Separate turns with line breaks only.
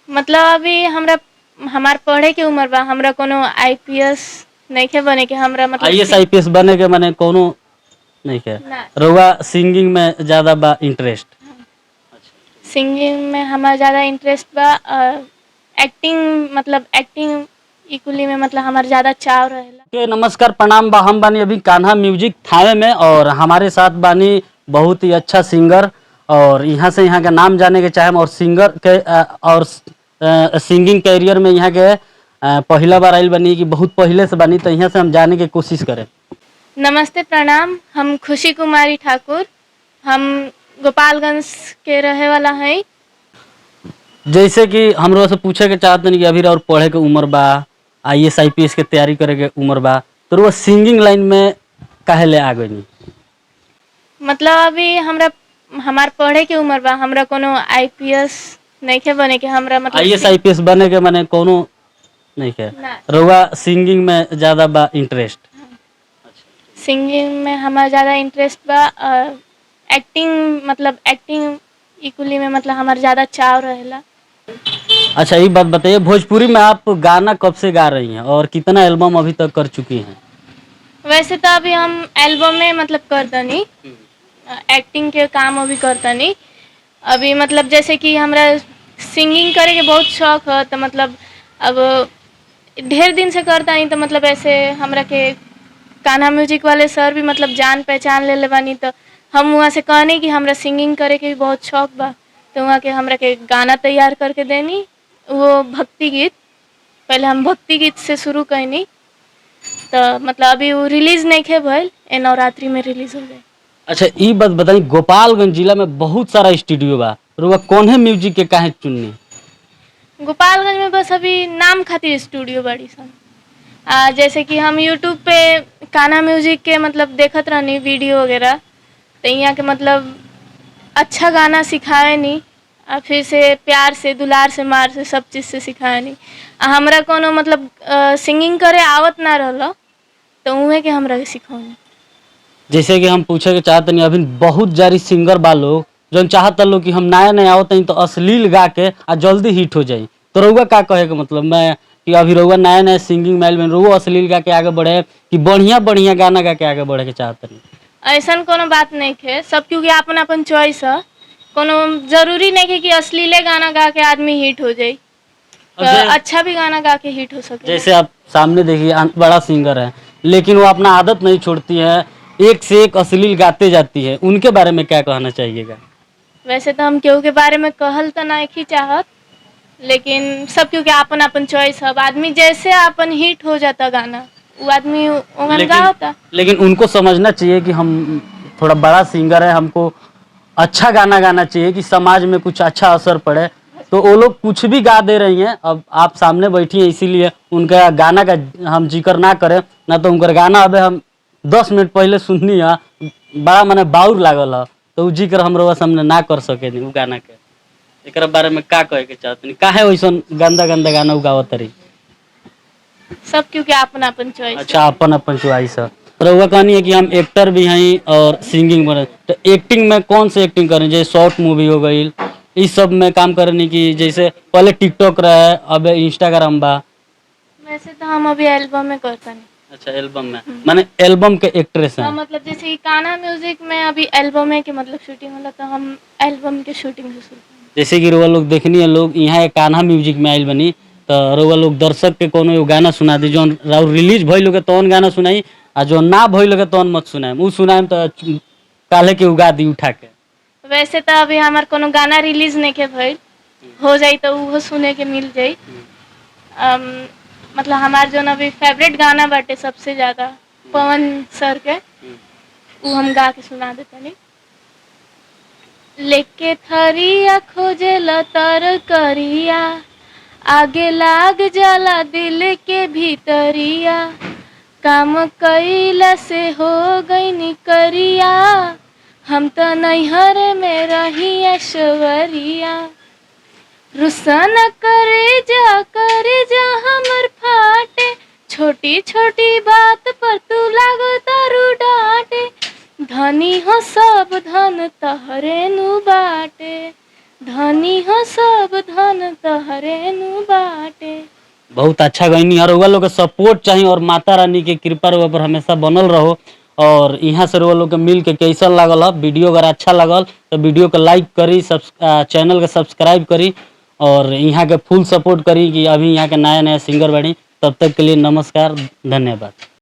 मतलब अभी हमरा हमार पढ़े के उम्र बा, हमरा कोनो आईपीएस नहीं के बने के, हमरा मतलब
आईएएस आईपीएस बने के माने कोनो नहीं के रउआ सिंगिंग में ज्यादा बा इंटरेस्ट?
सिंगिंग में हमारा ज़्यादा इंटरेस्ट बा। एक्टिंग मतलब एक्टिंग इक्वली में मतलब हमारा ज़्यादा चाव रहेला।
के नमस्कार प्रणाम बा, हम बानी अभी कान्हा म्यूजिक थाने में और हमारे साथ बानी बहुत ही अच्छा सिंगर और यहाँ से यहाँ का नाम जाने के चाहे और सिंगर के और सिंगिंग कैरियर में यहाँ के पहला बार आइल बनी कि बहुत पहले से बनी, तो यहाँ से हम जाने की कोशिश करें।
नमस्ते प्रणाम, हम खुशी कुमारी ठाकुर, हम गोपालगंज के रहे वाला हैं।
जैसे कि हम लोग से पूछे के चाहते कि अभी और पढ़े के उम्र बा, आईएएस आईपीएस के तैयारी करे के उम्र बा, तो वो सिंगिंग लाइन में काहे ले आ गई?
मतलब अभी हमरा हमार पढ़े के उम्र बा, हमरा कोनो आईपीएस नहीं के बने के, हमरा मतलब
आईएएस आईपीएस बने के माने कोनो नहीं के रउआ सिंगिंग में ज्यादा बा इंटरेस्ट?
सिंगिंग में हमारा ज़्यादा इंटरेस्ट बा। एक्टिंग मतलब एक्टिंग इक्वली में मतलब हमारा ज़्यादा चाव रहेला।
अच्छा, ये बात बताइए, भोजपुरी में आप गाना कब से गा रही हैं और कितना एल्बम अभी तक कर चुकी हैं?
वैसे तो अभी हम एल्बम में मतलब करतनी, एक्टिंग के काम अभी करतनी। अभी मतलब जैसे कि हमरा सिंगिंग करे के बहुत शौक है, तो मतलब अब ढेर दिन से करतनी, तो मतलब ऐसे हमरा के कान्हा म्यूजिक वाले सर भी मतलब जान पहचान ले बानी, तो हम वहाँ से कहनी कि हमरा सिंगिंग करे के भी बहुत शौक बा, तो वहाँ के हमरा के गाना तैयार करके देनी, वो भक्ति गीत। पहले हम भक्ति गीत से शुरू कैनी, तो मतलब अभी वो रिलीज नहीं खे भइल, नवरात्रि में रिलीज हो गए।
अच्छा, ये बात बताइए, गोपालगंज जिला में बहुत सारा स्टूडियो बा, रउआ कौन म्यूजिक के काहे चुननी?
गोपालगंज में बस अभी नाम खातिर स्टूडियो बड़ी सन। जैसे कि हम यूट्यूब पे कान्हा म्यूजिक के मतलब देखत रहनी वीडियो वगैरह, तो यहाँ के मतलब अच्छा गाना सिखाए नहीं, और फिर से प्यार से दुलार से मार से सब चीज़ से सिखाए नहीं। हमरा कोनो मतलब सिंगिंग करे आवत ना रहलो, तो उहे के हमरा के सिखौनी।
जैसे कि हम पूछे के चाहते नहीं, अभी बहुत जारी सिंगर बा लोग जो चाहता लोग कि हम नया नया आवत नहीं तो अश्लील गा के आ जल्दी हिट हो जाई, तो रउआ का कहे के मतलब मैं कि अभी रउआ नया नया सिंगिंग मैल में रउआ अश्लील गा के आगे बढ़े कि बढ़िया बढ़िया गाना गा के आगे बढ़े के चाहते नहीं?
ऐसा कोनो बात नहीं है, सब क्योंकि अपन अपन चॉइस है, कोनो जरूरी नहीं है कि अश्लीले गाना गा के आदमी हिट हो जाए, तो अच्छा भी गाना गा के हिट हो सके।
जैसे आप सामने देखिए बड़ा सिंगर है, लेकिन वो अपना आदत नहीं छोड़ती है, एक से एक अश्लील गाते जाती है, उनके बारे में क्या कहना चाहिएगा?
वैसे तो हम केहू के बारे में कहल तो नहीं ही चाहत, लेकिन सब क्योंकि अपन अपन चॉइस है, आदमी जैसे अपन हिट हो जाता गाना वो आदमी ओंगन गा होता।
लेकिन उनको समझना चाहिए कि हम थोड़ा बड़ा सिंगर है, हमको अच्छा गाना गाना चाहिए कि समाज में कुछ अच्छा असर पड़े, तो वो लोग कुछ भी गा दे रही हैं। अब आप सामने बैठी हैं इसीलिए उनका गाना का हम जिक्र ना करें, ना तो उनका गाना अबे हम 10 मिनट पहले सुननी है, बड़ा मने बाउर लागल है, तो वो जिक्र हम लोग सामने ना कर सके नहीं वो गाना के। एक बारे में का कहे के चाहते नहीं, काहे वैसा गंदा गंदा गाना उगावत रही?
सब क्योंकि अपन अपन चॉइस।
अच्छा, अपन अपन चॉइस है। रउआ कहनी है कि हम एक्टर भी हैं और सिंगिंग बने, तो एक्टिंग में कौन से एक्टिंग करें? जैसे शॉर्ट मूवी हो गई, इस सब में काम करने की, जैसे पहले टिकटॉक रहा, अब इंस्टाग्राम बा।
वैसे तो हम अभी एल्बम में करता नहीं।
अच्छा, एल्बम में माने एल्बम के एक्ट्रेस हैं?
मतलब जैसे कि कान्हा म्यूजिक में अभी एल्बम है कि मतलब शूटिंग होला, तो हम एल्बम के शूटिंग से शुरू।
जैसे कि रउआ लोग देखनी है, लोग यहाँ कान्हा म्यूजिक में आइल बनी, तो रउआ लोग दर्शक के कोनो गाना सुना दी, जो रिलीज भइल होगे तो गाना सुनाई, आ जो ना भइल होगे तो मत सुनाएम, उ सुनाएम तो काले के उगा दी उठा के।
वैसे तो अभी हमार कोनो गाना रिलीज नहीं के भइल, हो जाई तो वो सुने के मिल जाई। मतलब हमार जो अभी फेवरेट गाना बाटे सबसे ज्यादा पवन सर के, वो हम गा के सुना देते नहीं। लेके थरिया खोजे लतर करिया, आगे लाग जाला दिल के भीतरिया, काम कइला से हो गई निकरिया, हम तो नैहर में रही ऐश्वरिया, रुसन करे जा हमर फाटे, छोटी छोटी बात पर तू लागो तारू डांटे, धनी हो सब धन तहरे नु बाटे, धनी हो सब धन तहरे नु बाटे।
बहुत अच्छा गईनी और रउआ लोग के सपोर्ट चाहिए और माता रानी के कृपा रउआ पर हमेशा बनल रहो। और यहाँ से रउआ लोग के मिल के कैसा लागल है, वीडियो अगर अच्छा लागल तो वीडियो को लाइक करी, चैनल के सब्सक्राइब करी और यहाँ के फुल सपोर्ट करी कि अभी यहाँ के नया नया सिंगर बनी। तब तक के लिए नमस्कार, धन्यवाद।